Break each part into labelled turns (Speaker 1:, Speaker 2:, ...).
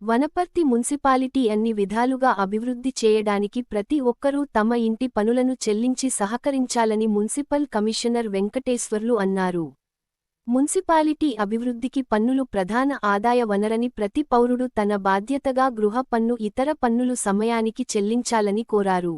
Speaker 1: Wanaparthy municipality అన్ని విధాలుగా అభివృద్ధి చేయడానికి ప్రతి ఒక్కరూ తమ ఇంటి పనులను చెల్లించి సహకరించాలని మున్సిపల్ కమిషనర్ వెంకటేశ్వర్లు అన్నారు. మున్సిపాలిటీ అభివృద్ధికి పన్నులు ప్రధాన ఆదాయ వనరని ప్రతి పౌరుడు తన బాధ్యతగా గృహ పన్ను ఇతర పన్నులు సమయానికి చెల్లించాలని కోరారు.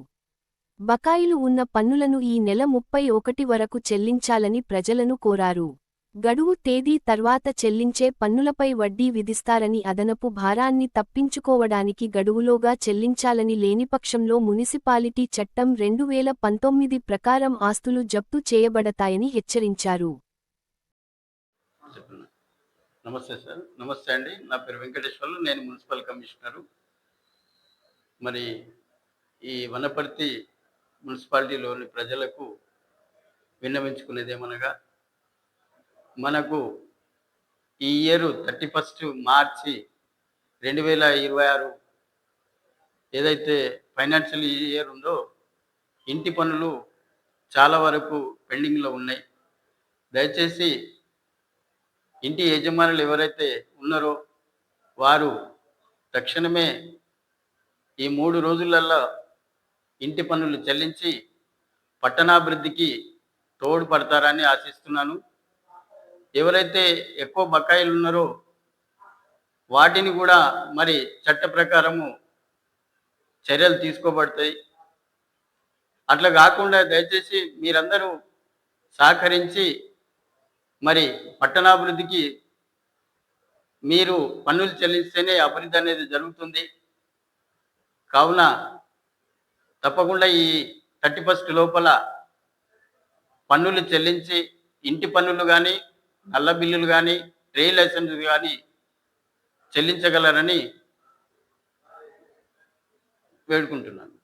Speaker 1: బకాయిలు ఉన్న పన్నులను ఈ నెల 31 వరకు చెల్లించాలని ప్రజలను కోరారు. గడువు తేదీ తర్వాత చెల్లించే పన్నులపై వడ్డీ విధిస్తారని అదనపు భారాన్ని తప్పించుకోవడానికి గడువులోగా చెల్లించాలని లేనిపక్షంలో మునిసిపాలిటీ చట్టం 2019 ప్రకారం ఆస్తులు జప్తు చేయబడతాయని హెచ్చరించారు.
Speaker 2: నమస్తే సార్. నమస్తే అండి. నా పేరు వెంకటేశ్వర్లు. నేను మున్సిపల్ కమిషనరు. మరి ఈ వనపర్తి మున్సిపాలిటీలోని ప్రజలకు విన్నవించుకునేదేమనగా, మనకు ఈ ఇయర్ 31 మార్చి 2026 ఏదైతే ఫైనాన్షియల్ ఇయర్ ఉందో ఇంటి పనులు చాలా వరకు పెండింగ్లో ఉన్నాయి. దయచేసి ఇంటి యజమానులు ఎవరైతే ఉన్నారో వారు తక్షణమే ఈ 3 రోజులలో ఇంటి పన్నులు చెల్లించి పట్టణాభివృద్ధికి తోడ్పడతారని ఆశిస్తున్నాను. ఎవరైతే ఎక్కువ బకాయిలు ఉన్నారో వాటిని కూడా మరి చట్ట ప్రకారము చర్యలు తీసుకోబడతాయి. అట్లా కాకుండా దయచేసి మీరందరూ సహకరించి మరి పట్టణాభివృద్ధికి మీరు పన్నులు చెల్లిస్తేనే అభివృద్ధి అనేది జరుగుతుంది. కావున తప్పకుండా ఈ 31 లోపల పన్నులు చెల్లించి ఇంటి పన్నులు కానీ, నల్ల బిల్లులు కానీ, ట్రేడ్ లైసెన్స్ కానీ చెల్లించగలరని వేడుకుంటున్నాను.